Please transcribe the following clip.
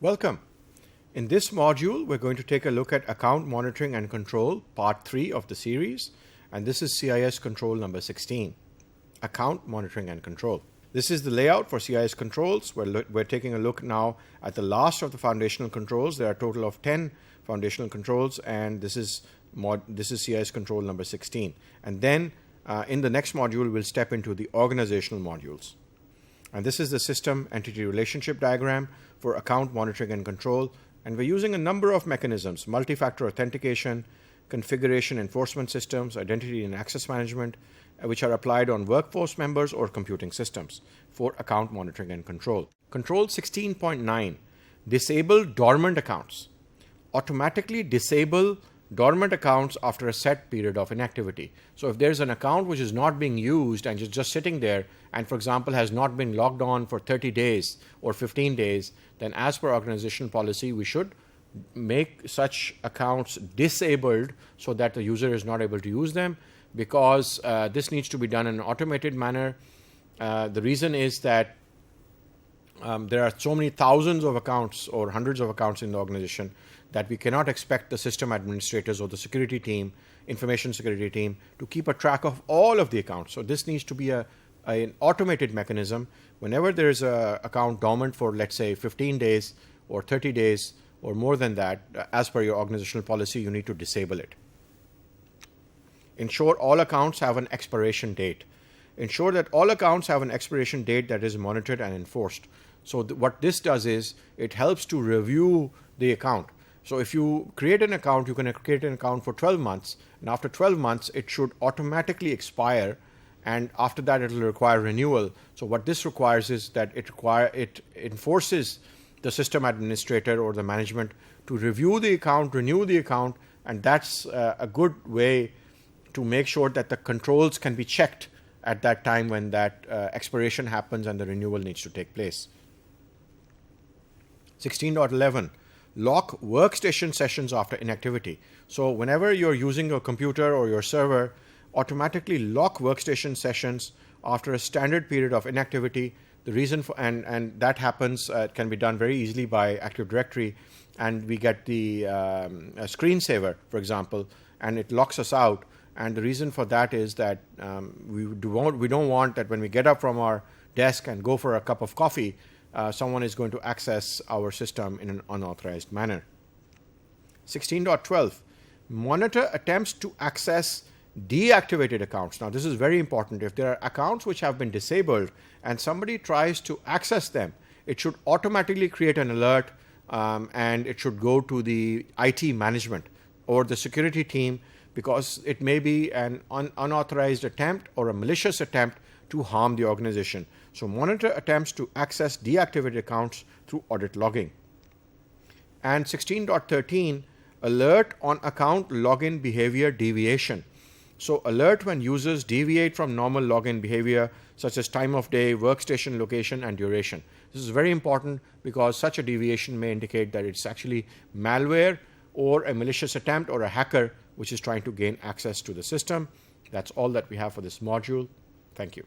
Welcome. In this module, we're going to take a look at Account Monitoring and Control, Part 3 of the series, and this is CIS control number 16, Account Monitoring and Control. This is the layout for CIS controls. We're taking a look now at the last of the foundational controls. There are a total of 10 foundational controls, and this is CIS control number 16. And then in the next module, we'll step into the organizational modules. And this is the system entity relationship diagram for account monitoring and control. And we're using a number of mechanisms: multi-factor authentication, configuration enforcement systems, identity and access management, which are applied on workforce members or computing systems for account monitoring and control. Control 16.9, disable dormant accounts. Automatically disable dormant accounts after a set period of inactivity. So if there's an account which is not being used and is just sitting there and, for example, has not been logged on for 30 days or 15 days, then as per organizational policy, we should make such accounts disabled so that the user is not able to use them, because this needs to be done in an automated manner. The reason is that there are so many thousands of accounts or hundreds of accounts in the organization that we cannot expect the system administrators or the security team, information security team, to keep a track of all of the accounts. So this needs to be an automated mechanism. Whenever there is an account dormant for, let's say, 15 days or 30 days or more than that, as per your organizational policy, you need to disable it. Ensure all accounts have an expiration date. Ensure that all accounts have an expiration date that is monitored and enforced. So what this does is it helps to review the account. So if you create an account, you can create an account for 12 months, and after 12 months, it should automatically expire, and after that, it will require renewal. So what this requires is that it enforces the system administrator or the management to review the account, renew the account, and that's a good way to make sure that the controls can be checked at that time when that expiration happens and the renewal needs to take place. 16.11. Lock workstation sessions after inactivity. So whenever you're using your computer or your server, automatically lock workstation sessions after a standard period of inactivity. The reason for, and that happens, can be done very easily by Active Directory, and we get the screensaver, for example, and it locks us out. And the reason for that is that we don't want that when we get up from our desk and go for a cup of coffee, someone is going to access our system in an unauthorized manner. 16.12, monitor attempts to access deactivated accounts. Now, this is very important. If there are accounts which have been disabled and somebody tries to access them, it should automatically create an alert, and it should go to the IT management or the security team, because it may be an unauthorized attempt or a malicious attempt to harm the organization. So monitor attempts to access deactivated accounts through audit logging. And 16.13, alert on account login behavior deviation. So alert when users deviate from normal login behavior, such as time of day, workstation location, and duration. This is very important because such a deviation may indicate that it's actually malware or a malicious attempt or a hacker which is trying to gain access to the system. That's all that we have for this module. Thank you.